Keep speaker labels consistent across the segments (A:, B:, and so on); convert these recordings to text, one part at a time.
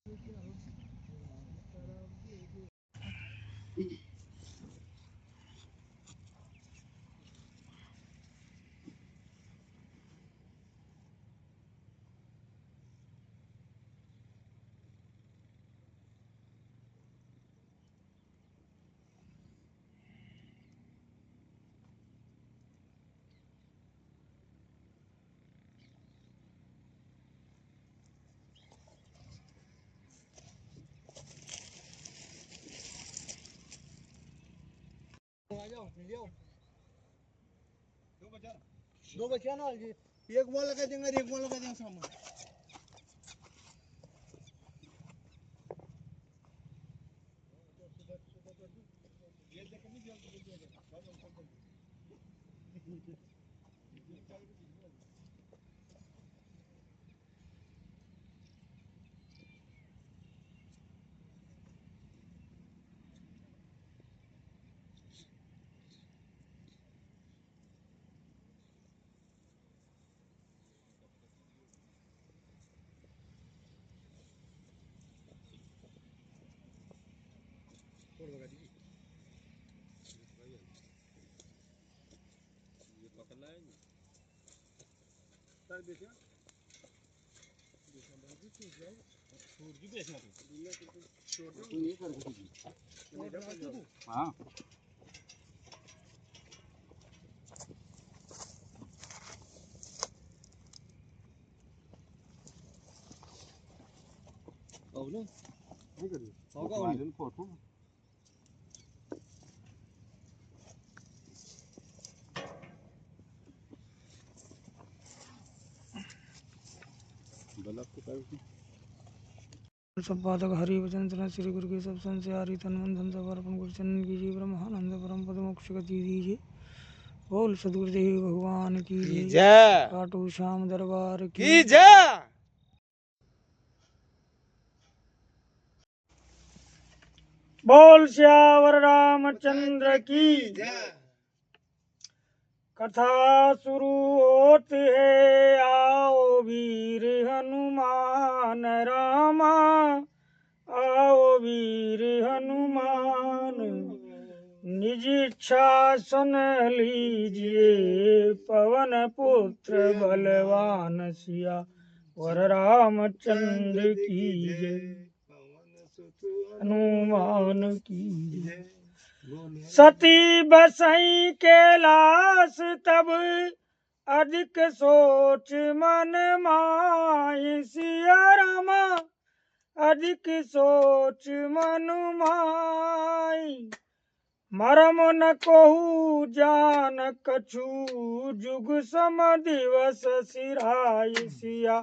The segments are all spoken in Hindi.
A: दो बच्चा ना जी, एक वहाँ लगा देंगे, एक वहाँ लगा देंगे सामने। हाँ फोटो
B: संपादक हरि वचन चरण श्री गुरु के सब संशय हरि तन मन धन सब अर्पण गुरु चरण कीजिए। ब्रह्मानंद परम पद मोक्ष गति दीजिए। बोल सदगुरुदेव भगवान की जय। खाटू श्याम दरबार की जय। बोल श्यावर रामचंद्र की जय। कथा शुरू होती है, आओ वीर हनुमान रामा, आओ वीर हनुमान, निज इच्छा सुन लीजिए, पवन पुत्र बलवान सिया वर रामचंद्र की जय। हनुमान की जय। सती बसई कैलाश तब, अधिक सोच मन माहि, सिया रामा अधिक सोच मन माहि। मरम न कहू जान कछु, जुग सम दिवस सिराय, सिया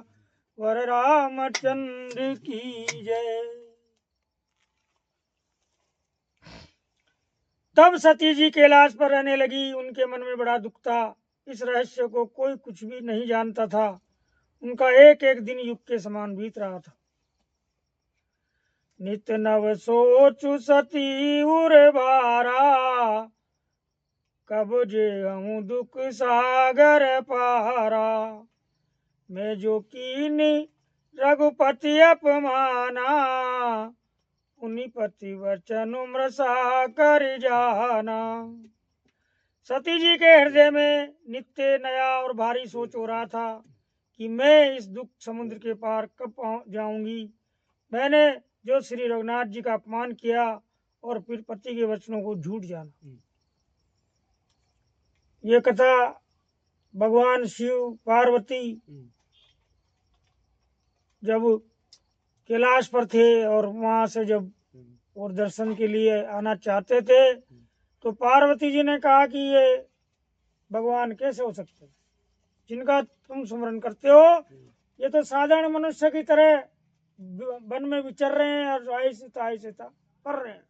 B: वर रामचंद्र की जय। तब सती जी कैलाश पर रहने लगी। उनके मन में बड़ा दुख था। इस रहस्य को कोई कुछ भी नहीं जानता था। उनका एक एक दिन युग के समान बीत रहा था। नित नव सोचु सती उर बारा, कब जे हूँ दुख सागर पारा। मैं जो कीनी रघुपति अपमाना, उन्हीं पति वचन मृषा कर जाना। सती जी के हृदय में नित्य नया और भारी सोच हो रहा था कि मैं इस दुख समुद्र के पार कब पहुंच जाऊंगी। मैंने जो श्री रघुनाथ जी का अपमान किया और फिर पति के वचनों को झूठ जाना। ये कथा भगवान शिव पार्वती जब कैलाश पर थे और वहां से जब और दर्शन के लिए आना चाहते थे, तो पार्वती जी ने कहा कि ये भगवान कैसे हो सकते हैं, जिनका तुम स्मरण करते हो ये तो साधारण मनुष्य की तरह वन में विचर रहे हैं और आहिस्ता कर रहे हैं।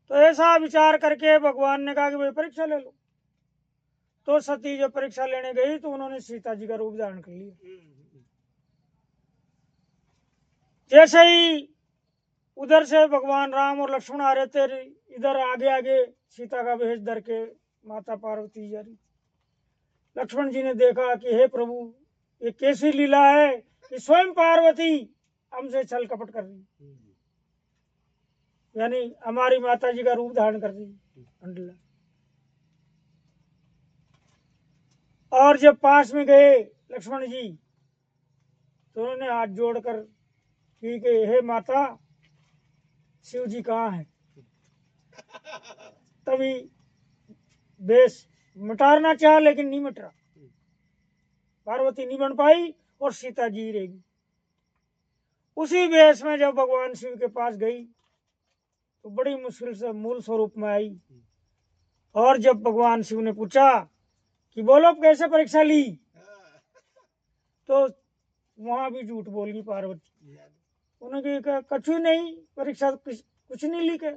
B: तो ऐसा विचार करके भगवान ने कहा कि भाई परीक्षा ले लो। तो सती जब परीक्षा लेने गई तो उन्होंने सीता जी का रूप धारण कर लिया। जैसे ही उधर से भगवान राम और लक्ष्मण आ रहे थे, इधर आगे आगे सीता का वेश धर के माता पार्वती जा रही। लक्ष्मण जी ने देखा कि हे प्रभु, ये कैसी लीला है कि स्वयं पार्वती हमसे छल कपट कर रही, यानी हमारी माता जी का रूप धारण कर रही अंडला। और जब पास में गए लक्ष्मण जी तो उन्होंने हाथ जोड़कर की कि हे माता, शिव जी कहाँ है। तभी वेश मिटाना चाहा लेकिन नहीं मिट रहा, पार्वती नहीं बन पाई और सीता जी रहेगी। उसी वेश में जब भगवान शिव के पास गई तो बड़ी मुश्किल से मूल स्वरूप में आई। और जब भगवान शिव ने पूछा कि बोलो कैसे परीक्षा ली, तो वहां भी झूठ बोल गई पार्वती। उन्होंने कहा कछु नहीं, परीक्षा कुछ नहीं ली के,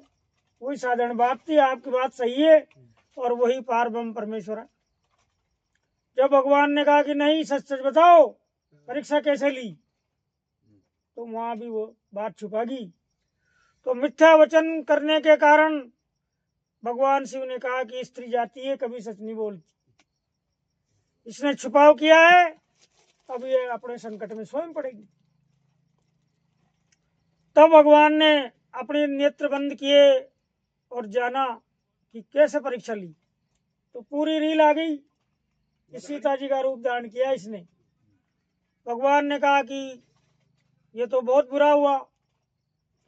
B: वही साधारण बात थी, आपकी बात सही है और वही पार ब्रह्म परमेश्वर है। जब भगवान ने कहा कि नहीं सच सच बताओ परीक्षा कैसे ली, तो वहां भी वो बात छुपा गई। तो मिथ्या वचन करने के कारण भगवान शिव ने कहा कि स्त्री जाती है कभी सच नहीं बोलती, इसने छुपाव किया है, अब ये अपने संकट में स्वयं पड़ेगी। तब भगवान ने अपने नेत्र बंद किए और जाना कि कैसे परीक्षा ली, तो पूरी रील आ गई कि सीता जी का रूप धारण किया इसने। भगवान ने कहा कि ये तो बहुत बुरा हुआ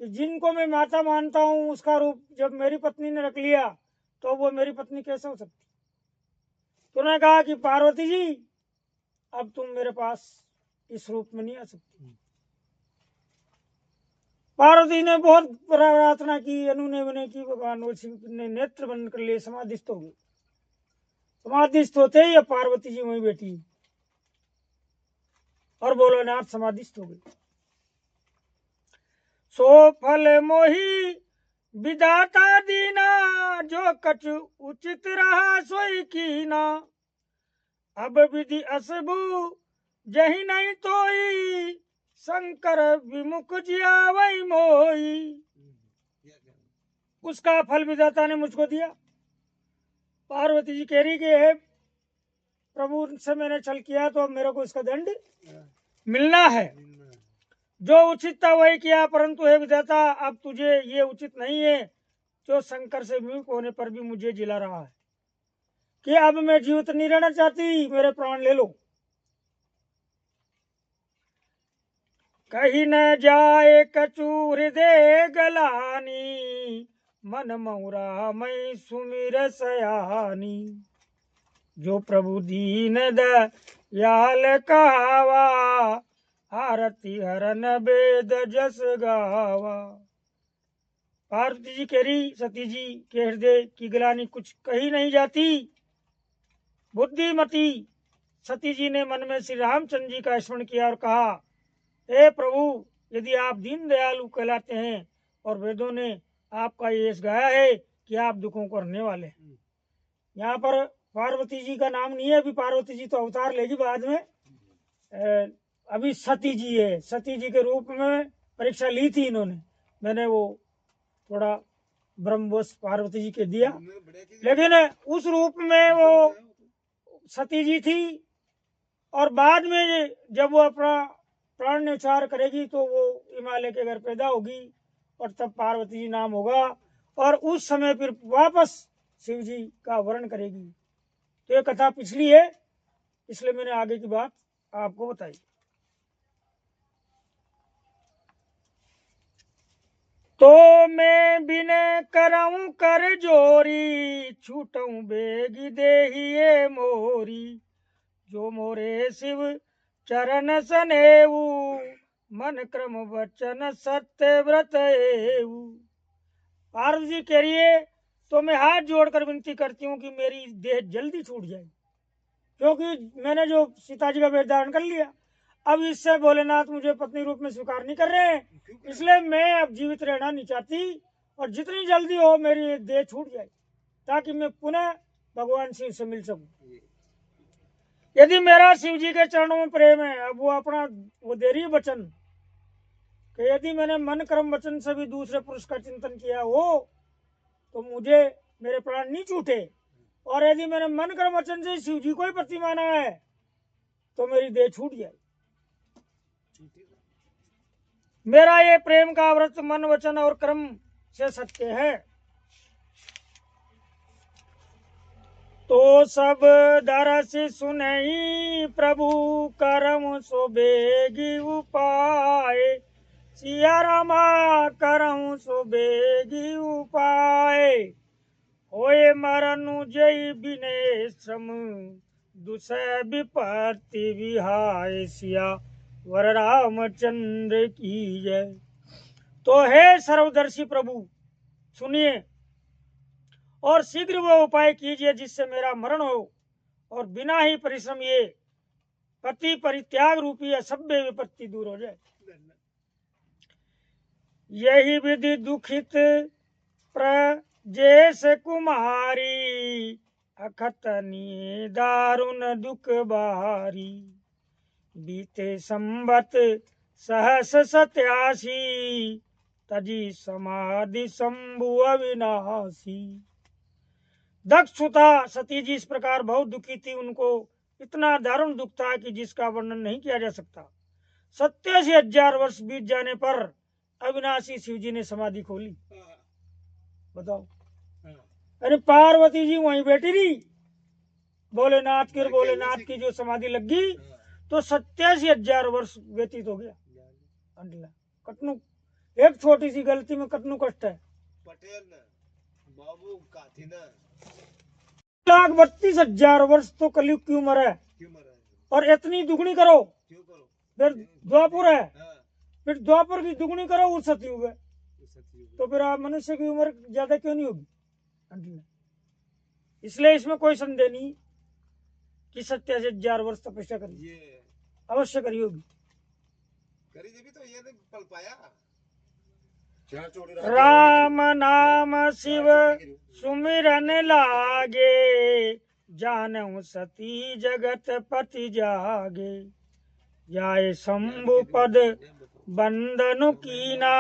B: कि जिनको मैं माता मानता हूं उसका रूप जब मेरी पत्नी ने रख लिया तो वो मेरी पत्नी कैसे हो सकती। तो उन्होंने कहा कि पार्वती जी अब तुम मेरे पास इस रूप में नहीं आ सकती। पार्वती ने बहुत प्रार्थना की, अनुनय विनय की, भगवान ने नेत्र बंद कर लिए, समाधिस्थ हो गए। समाधिस्थ होते ही अब पार्वती जी वहीं बैठी और भोलेनाथ समाधिस्थ हो गए। सो फल मोही विधाता दीना, जो कछु उचित रहा सोई कीना। अब विधि असबु जही नहीं तोई, शंकर विमुख जिया वही मोई। उसका फल विधाता ने मुझको दिया। पार्वती जी कह रही कि प्रभु से मैंने छल किया तो अब मेरे को इसका दंड मिलना है। जो उचित था वही किया, परंतु हे विधाता अब तुझे ये उचित नहीं है जो शंकर से विमुख होने पर भी मुझे जिला रहा है कि अब मैं जीवित नहीं रहना चाहती, मेरे प्राण ले लो। कहीं न जाए कछु हृदय गलानी, मन मऊरा मैं सुमिर सयानी। जो प्रभु दीन दयाल कहावा, आरती हरन वेद जस गावा। पार्वती जी कह रही सती जी के हृदय की गलानी कुछ कही नहीं जाती। बुद्धिमती सती जी ने मन में श्री रामचंद्र जी का स्मरण किया और कहा, हे प्रभु यदि आप दीन दयालु कहलाते हैं और वेदों ने आपका यश गाया है कि आप दुखों को हरने वाले हैं। यहाँ पर पार्वती जी का नाम नहीं है, अभी पार्वती जी तो अवतार लेगी बाद में, अभी सती जी है। सती जी के रूप में परीक्षा ली थी इन्होंने, मैंने वो थोड़ा ब्रह्मवश पार्वती जी के दिया, लेकिन उस रूप में वो सती जी थी। और बाद में जब वो अपना प्राण न्यौछावर करेगी तो वो हिमालय के घर पैदा होगी और तब पार्वती जी नाम होगा और उस समय फिर वापस शिव जी का वर्ण करेगी। तो ये कथा पिछली है, इसलिए मैंने आगे की बात आपको बताई। तो मैं बिने कराऊं कर जोरी, छूटऊं बेगी देहिए मोरी। जो मोरे शिव चरण सनेऊ, मन क्रम वचन सत्य व्रत एऊ। पार्वती जी कह रही है तो मैं हाथ जोड़कर विनती करती हूँ कि मेरी देह जल्दी छूट जाए, क्योंकि मैंने जो सीता जी का वेश धारण कर लिया, अब इससे भोलेनाथ मुझे पत्नी रूप में स्वीकार नहीं कर रहे हैं, इसलिए मैं अब जीवित रहना नहीं चाहती और जितनी जल्दी हो मेरी देह छूट जाए ताकि मैं पुनः भगवान शिव से मिल सकूं। यदि मेरा शिव जी के चरणों में प्रेम है, अब वो अपना वो दे रही वचन कि यदि मैंने मन कर्म वचन से भी दूसरे पुरुष का चिंतन किया हो तो मुझे मेरे प्राण नहीं छूटे, और यदि मैंने मन कर्म वचन से शिव जी को ही पति माना है तो मेरी देह छूट जाए। मेरा ये प्रेम का व्रत मन वचन और कर्म से सत्य है। तो सब दरस सुनई प्रभु करम सो बेगी उपाय। सिया रामा करम सो बेगी उपाय। होए मरनु जय बिने श्रम दुसह विपत्ति विहाय। सिया वर रामचंद्र की जय। तो हे सर्वदर्शी प्रभु सुनिए और शीघ्र वो उपाय कीजिए जिससे मेरा मरण हो और बिना ही परिश्रम ये पति परित्याग रूपी असभ्य विपत्ति दूर हो जाए। यही विधि दुखित प्रजेश कुमारी अखतनी दारुण दुख बारी। बीते संबत सहस 87 तजी समाधि शंभु अविनाशी। दक्ष सुता सती जी इस प्रकार बहुत दुखी थी। उनको इतना दारुण दुख था कि जिसका वर्णन नहीं किया जा सकता। 87,000 वर्ष बीत जाने पर अविनाशी शिव जी ने समाधि खोली। बताओ, अरे पार्वती जी वहीं बैठी रही, भोलेनाथ की, और भोलेनाथ की जो समाधि लगी तो 87,000 वर्ष व्यतीत हो गया। कटनु एक छोटी सी गलती में कटनु कष्ट है।
A: पटेल बाबू काथीना
B: 1,32,000 वर्ष तो कलयुग की उम्र है, और इतनी दुगनी करो फिर द्वापुर है, फिर द्वापुर की दुगनी करो वो सतयुग है, तो फिर आप मनुष्य की उम्र ज्यादा क्यों नहीं होगी। इसलिए इसमें कोई संदेह नहीं कि 87,000 वर्ष तपस्या करी, अवश्य करी होगी।
A: तो ये पल पाया।
B: राम नाम शिव सुमिरन लागे, जानहु सती जगत पति जागे। जाय शंभु पद बंदनु कीना,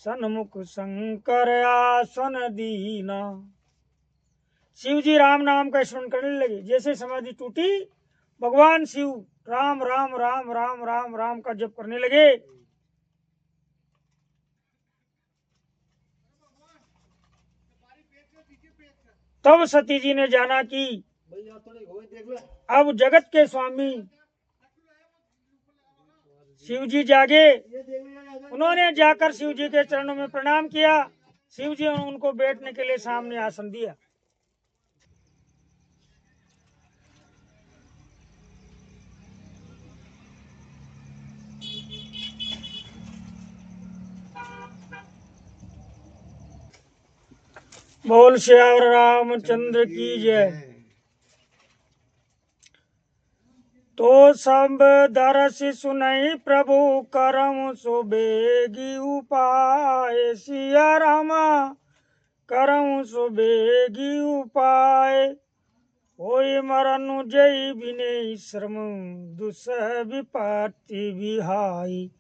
B: सन्मुख शंकर आसन दीना। शिव जी राम नाम का स्मरण करने लगे। जैसे समाधि टूटी, भगवान शिव राम राम राम राम राम राम का जप करने लगे। तब सती जी ने जाना कि अब जगत के स्वामी शिव जी जागे। उन्होंने जाकर शिव जी के चरणों में प्रणाम किया। शिव जी ने उनको बैठने के लिए सामने आसन दिया। बोल श्यावर रामचंद्र की जय। तो सब दरस सुनई प्रभु करम सो बेगी उपाय। सिया रामा करम सो बेगी उपाय। होय मरनु जय बिने श्रम दुसह विपत्ति विहाई।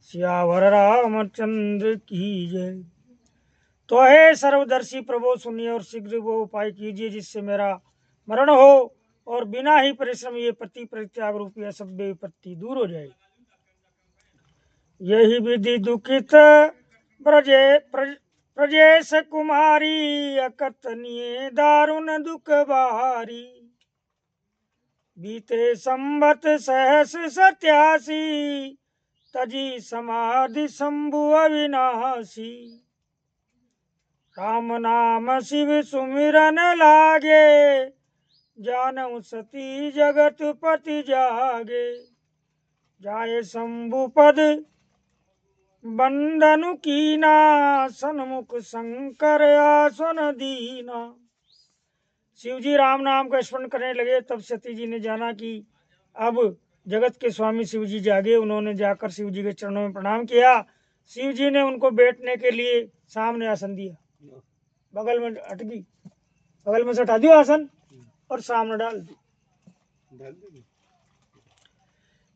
B: सियावर रामचंद्र की जय। तो हे सर्वदर्शी प्रभु सुनिए और शीघ्र वो उपाय कीजिए जिससे मेरा मरण हो और बिना ही परिश्रम ये पति परित्याग रूपी असभ्य विपत्ति दूर हो जाए। यही विधि दुखित प्रजेश कुमारी अकथनीय दारुण दुख बारी। बीते संबत सहस 87 तजी समाधि शंभु अविनाशी। राम नाम शिव सुमिरन लागे, जानहु सती जगत पति जागे। जाय शंभु पद बंदनु कीना, सन्मुख शंकर आसन दीना। शिव जी राम नाम का स्मरण करने लगे। तब सती जी ने जाना कि अब जगत के स्वामी शिव जी जागे। उन्होंने जाकर शिव जी के चरणों में प्रणाम किया। शिव जी ने उनको बैठने के लिए सामने आसन दिया। बगल में अटकी, बगल में से हटा दियो आसन और सामने डाल दी।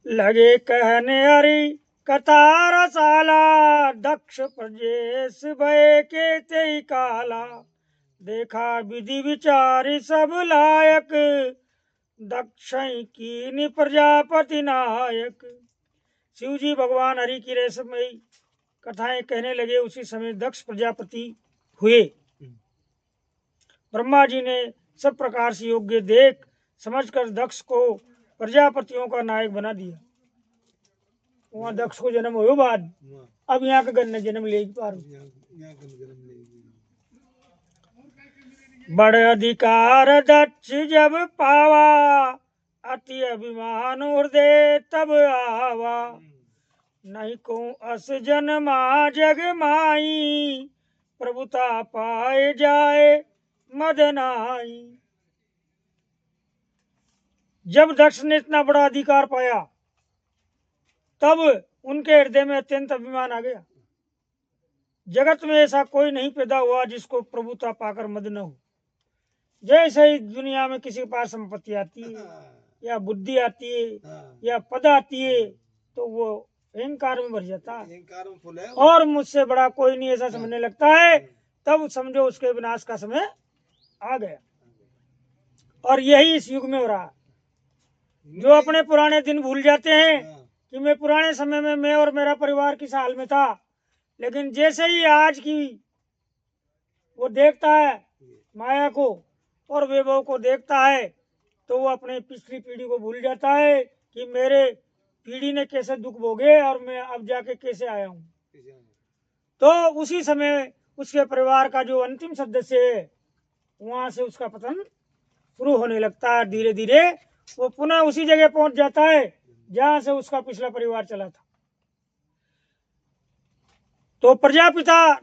B: लगे कहने हरि कतार साला, दक्ष प्रजेश भय के ते काला। देखा विधि विचारी सब लायक, दक्ष कीनी प्रजापति नायक। शिव जी भगवान हरि की रहस्यमयी कथाएं कहने लगे। उसी समय दक्ष प्रजापति हुए। ब्रह्मा जी ने सब प्रकार से योग्य देख समझकर दक्ष को प्रजापतियों का नायक बना दिया। वहाँ दक्ष को जन्म हुए बाद अब यहाँ का गन्ना जन्म लेगी पार। बड़े अधिकार दक्ष जब पावा, अति अभिमान हृदय तब आवा। नहीं को अस जन्मा जग माई, प्रभुता पाए जाए मदनाई। जब दक्ष ने इतना बड़ा अधिकार पाया तब उनके हृदय में अत्यंत अभिमान आ गया। जगत में ऐसा कोई नहीं पैदा हुआ जिसको प्रभुता पाकर मद न हो। जैसे ही दुनिया में किसी के पास संपत्ति आती है या बुद्धि आती है या पद आती है तो वो अहंकार में भर जाता है और मुझसे बड़ा कोई नहीं ऐसा समझने लगता है। तब समझो उसके विनाश का समय आ गया। और यही इस युग में हो रहा है। जो अपने पुराने दिन भूल जाते हैं कि मैं पुराने समय में मैं और मेरा परिवार किस हाल में था, लेकिन जैसे ही आज की वो देखता है माया को और वैभव को देखता है तो वो अपने पिछली पीढ़ी को भूल जाता है कि मेरे पीढ़ी ने कैसे दुख भोगे और मैं अब जाके कैसे आया हूँ। तो उसी समय उसके परिवार का जो अंतिम सदस्य है वहां से उसका पतन शुरू होने लगता है। धीरे धीरे वो पुनः उसी जगह पहुंच जाता है जहां से उसका पिछला परिवार चला था। तो प्रजापिता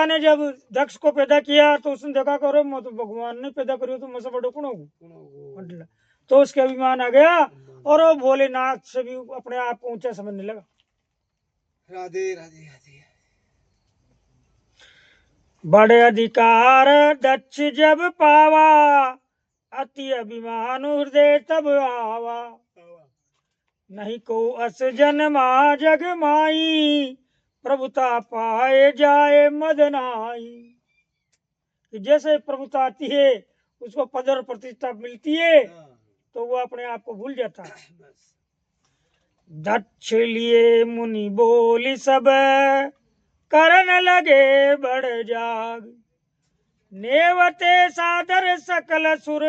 B: ने जब दक्ष को पैदा किया तो उसने देखा करो मैं तो भगवान ने पैदा करो तो मैं बड़ो कौन होगा। तो उसके अभिमान आ गया और वो भोलेनाथ से भी अपने आप को ऊंचा समझने लगा।
A: राधे राधे राधे।
B: बड़े अधिकार दक्ष जब पावा, अति अभिमान हृदय तब आवा। नहीं को अस जन्मा जग माई, प्रभुता पाए जाए मदनाई। कि जैसे प्रभुता आती है उसको पद और प्रतिष्ठा मिलती है तो वो अपने आप को भूल जाता है। दक्ष लिए मुनि बोली सब, करन लगे बड़ जाग। नेवते सादर सकल सुर,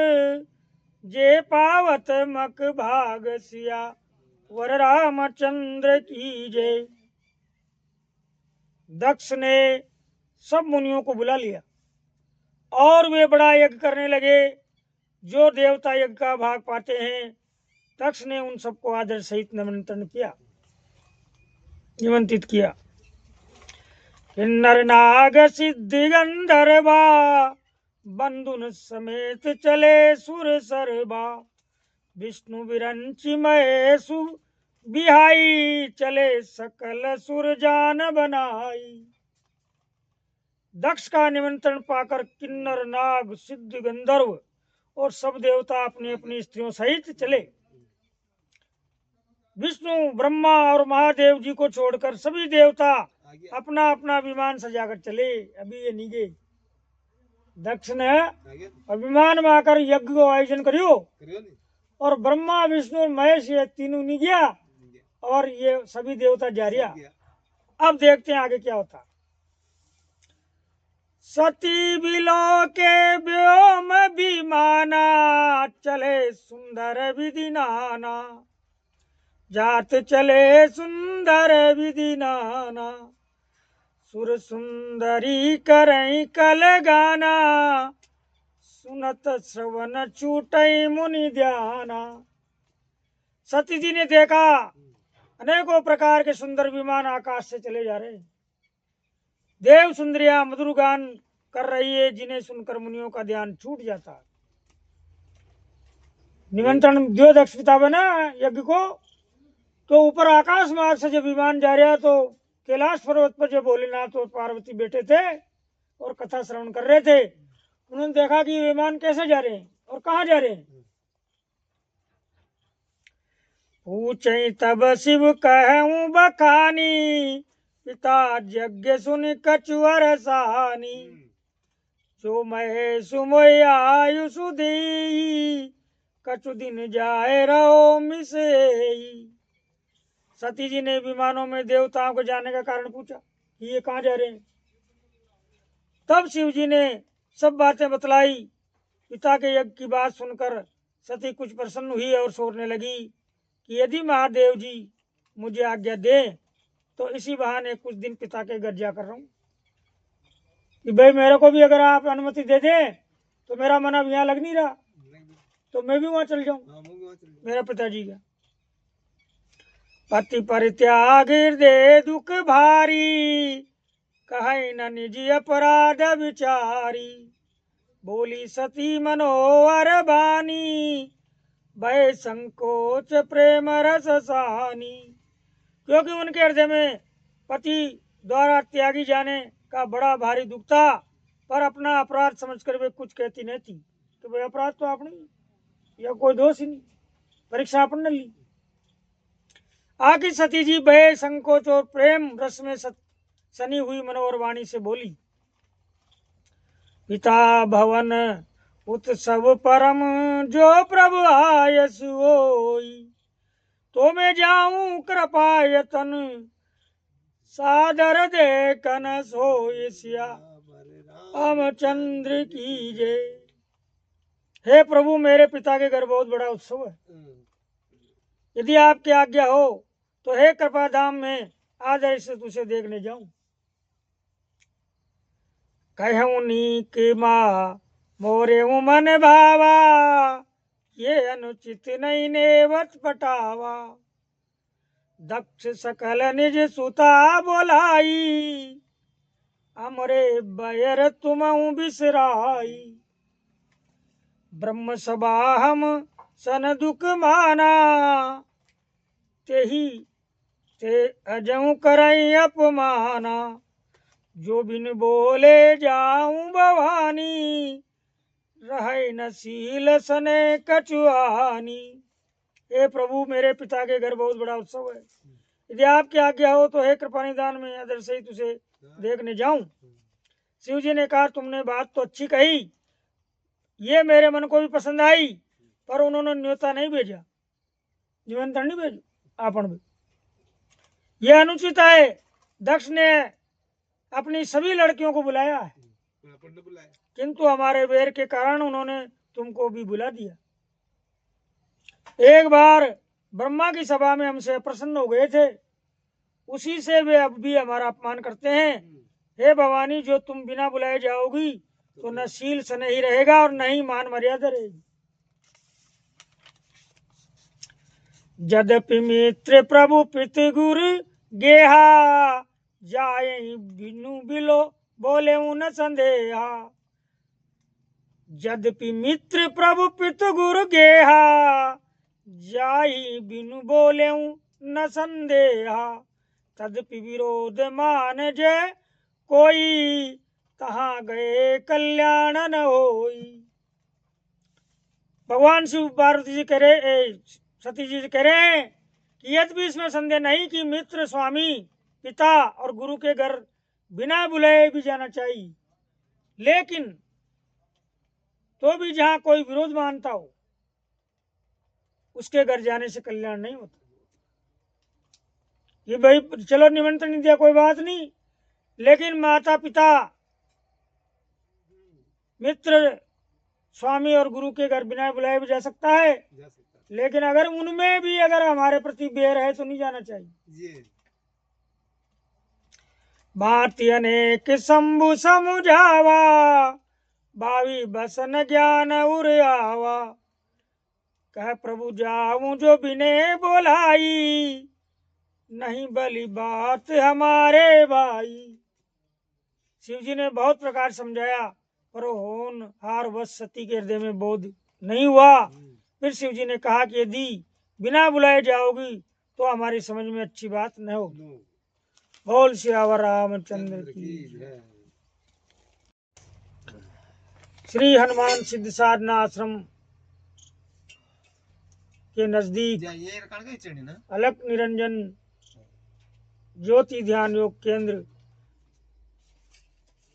B: जे पावत मक भाग सिया वर रामचंद्र की जय। दक्ष ने सब मुनियों को बुला लिया और वे बड़ा यज्ञ करने लगे। जो देवता यज्ञ का भाग पाते हैं दक्ष ने उन सबको आदर सहित निमंत्रित किया। किन्नर नाग सिद्धि गंधर्वा, बंधुन समेत चले सुर सरबा। विष्णु विरंचि महेशु बिहाई, चले सकल सुर जान बनाई। दक्ष का निमंत्रण पाकर किन्नर नाग सिद्ध गंधर्व और सब देवता अपनी अपनी स्त्रियों सहित चले। विष्णु ब्रह्मा और महादेव जी को छोड़कर सभी देवता अपना अपना विमान सजाकर चले। अभी ये नहीं गए। दक्ष ने अभिमान में आकर यज्ञ को आयोजन करियो और ब्रह्मा विष्णु महेश ये तीनों नहीं गया और ये सभी देवता जा रिया। अब देखते हैं आगे क्या होता। सती बिलो के व्योम विमाना, चले सुंदर विधि नाना। जात चले सुंदर विधि नाना, सुर सुंदरी करई कल गाना। सुनत श्रवण छूटई मुनि ध्याना। सती जी ने देखा अनेकों प्रकार के सुंदर विमान आकाश से चले जा रहे। देव सुंदरियां मधुर गान कर रही है जिन्हें सुनकर मुनियों का ध्यान छूट जाता है। निमंत्रण दियो दक्ष पिता बना यज्ञ को तो ऊपर आकाश मार्ग से जब विमान जा रहा तो कैलाश पर्वत पर जब भोलेनाथ और पार्वती बैठे थे और कथा श्रवण कर रहे थे उन्होंने देखा कि विमान कैसे जा रहे हैं और कहाँ जा रहे हैं। पूछे तब शिव कहूं बखानी, पिता यज्ञ सुन कछुअर सहानी। जो महेश मोय आयुषु देई, कछु दिन जाए रहो मिसेई। सती जी ने विमानों में देवताओं को जाने का कारण पूछा कि ये कहाँ जा रहे हैं। तब शिव जी ने सब बातें बतलाई। पिता के यज्ञ की बात सुनकर सती कुछ प्रसन्न हुई और सोचने लगी कि यदि महादेव जी मुझे आज्ञा दें तो इसी बहाने कुछ दिन पिता के घर जा कर रहूं कि भाई मेरे को भी अगर आप अनुमति दे दें तो मेरा मन अब यहाँ लग नहीं रहा, तो मैं भी वहां चल जाऊं मेरा पिताजी का। पति परित्याग हृदय दुख भारी, कहे न निजी अपराध विचारी। बोली सती मनोहर बानी, भय संकोच प्रेम रस सानी। क्योंकि उनके हृदय में पति द्वारा त्यागी जाने का बड़ा भारी दुख था, पर अपना अपराध समझकर वे कुछ कहती नहीं थी कि भाई अपराध तो आपने या कोई दोष ही नहीं, परीक्षा आपने ली। आखिर सती जी भय संकोच और प्रेम रस में सनी हुई मनोहर वाणी से बोली, पिता भवन उत्सव परम जो प्रभु आयस होई, तो मैं जाऊं कृपा यतन सादर देखन सोई सिया रामचंद्र की जय। हे प्रभु, मेरे पिता के घर बहुत बड़ा उत्सव है, यदि आपकी आज्ञा हो तो हे कृपा धाम में आदर से तुझे देखने जाऊं। कहूं नीक माँ मोरे मन भावा, ये अनुचित नहीं नेवत पटावा। दक्ष सकल निज सुता बोलाई, हमरे बैर तुमहु बिसराई। ब्रह्म सभा हम सन दुख माना, तेही ते अजऊ करई अपमाना। जो बिन बोले जाऊं भवानी, रहे न सील सने कछुआनी। हे प्रभु, मेरे पिता के घर बहुत बड़ा उत्सव है, यदि आपकी आज्ञा हो तो हे कृपा निदान में अदर से ही तुझे देखने जाऊं। शिव जी ने कहा, तुमने बात तो अच्छी कही, ये मेरे मन को भी पसंद आई, पर उन्होंने न्योता नहीं भेजा, निमंत्रण नहीं भेजा आपन भी, यह अनुचित है। दक्ष ने अपनी सभी लड़कियों को बुलाया है, किंतु हमारे बैर के कारण उन्होंने तुमको भी बुला दिया। एक बार ब्रह्मा की सभा में हमसे प्रसन्न हो गए थे, उसी से वे अब भी हमारा अपमान करते हैं। हे भवानी, जो तुम बिना बुलाए जाओगी तो न शील से नहीं रहेगा और न ही मान मर्यादा रहेगी। यद्यपि मित्र प्रभु पितु गुरु गेहा, जाए बिनु बिलो बोले न संदेहा। यद्यपि मित्र प्रभु पितु गुरु गेहा, जाई बिनु बोले न संदेहा। तदपि विरोध मान जय कोई, तहाँ गए कल्याण न होई। भगवान शिव पार्वती जी कह रहे, सती जी कह रहे हैं कि यद्यपि इसमें संदेह नहीं कि मित्र, स्वामी, पिता और गुरु के घर बिना बुलाए भी जाना चाहिए, लेकिन तो भी जहां कोई विरोध मानता हो उसके घर जाने से कल्याण नहीं होता। ये भाई चलो निमंत्रण नहीं दिया कोई बात नहीं, लेकिन माता पिता, मित्र, स्वामी और गुरु के घर बिना बुलाए भी जा सकता है, लेकिन अगर उनमें भी अगर हमारे प्रति बैर है तो नहीं जाना चाहिए। भांति अनेक शंभु समुझावा, भावी बसन ज्ञान उर आवा। कह प्रभु जाऊं जो बिने बोलाई, नहीं बली बात हमारे भाई। शिव जी ने बहुत प्रकार समझाया, पर होन हार वश सती के हृदय में बोध नहीं हुआ। फिर शिव जी ने कहा कि यदि बिना बुलाए जाओगी तो हमारी समझ में अच्छी बात न हो। बोल सियावर रामचंद्र की। श्री हनुमान सिद्ध साधना आश्रम के नजदीक अलख निरंजन ज्योति ध्यान योग केंद्र,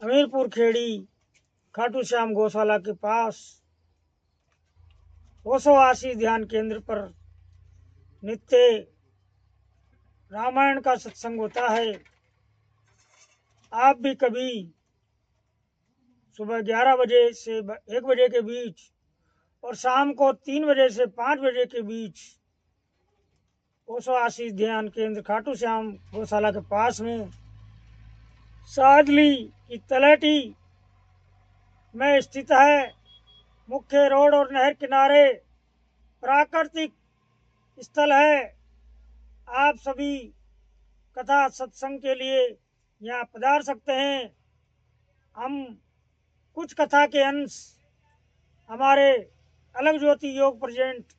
B: अमीरपुर खेड़ी, खाटू श्याम गौशाला के पास ओशोवासी ध्यान केंद्र पर नित्य रामायण का सत्संग होता है। आप भी कभी सुबह 11 बजे से 1 बजे के बीच और शाम को 3 बजे से 5 बजे के बीच ओशो आशीष ध्यान केंद्र खाटू श्याम गौशाला के पास में सादली की तलहटी में स्थित है। मुख्य रोड और नहर किनारे प्राकृतिक स्थल है। आप सभी कथा सत्संग के लिए यहाँ पधार सकते हैं। हम कुछ कथा के अंश हमारे अलग ज्योति योग प्रेजेंट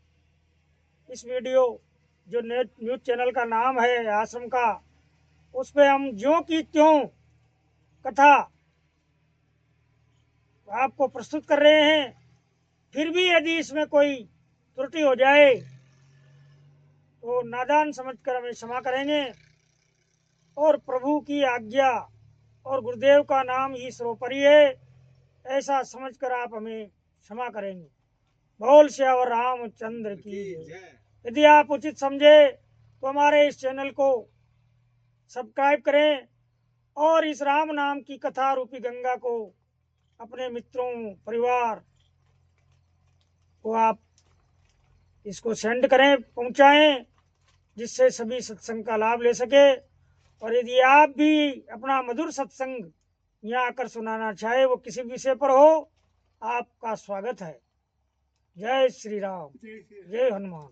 B: इस वीडियो जो न्यूज चैनल का नाम है आश्रम का, उस पे हम ज्यों की त्यों कथा आपको प्रस्तुत कर रहे हैं। फिर भी यदि इसमें कोई त्रुटि हो जाए तो नादान समझकर हमें क्षमा करेंगे और प्रभु की आज्ञा और गुरुदेव का ही ही सर्वोपरि है, ऐसा समझकर आप हमें क्षमा करेंगे। बोल श्यावर रामचंद्र की जय। यदि आप उचित समझे तो हमारे इस चैनल को सब्सक्राइब करें और इस राम नाम की कथा रूपी गंगा को अपने मित्रों परिवार को आप इसको सेंड करें, पहुंचाएं, जिससे सभी सत्संग का लाभ ले सके। और यदि आप भी अपना मधुर सत्संग यहाँ आकर सुनाना चाहे, वो किसी विषय पर हो, आपका स्वागत है। जय श्री राम, जय हनुमान।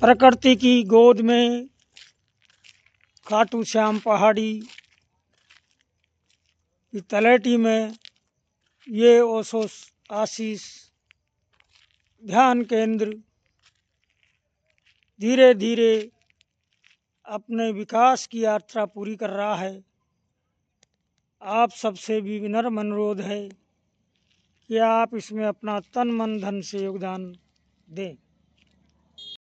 B: प्रकृति की गोद में खाटू श्याम पहाड़ी की तलहटी में ये ओशो आशीष ध्यान केंद्र धीरे धीरे अपने विकास की यात्रा पूरी कर रहा है। आप सबसे भी विनम्र अनुरोध है कि आप इसमें अपना तन मन धन से योगदान दें।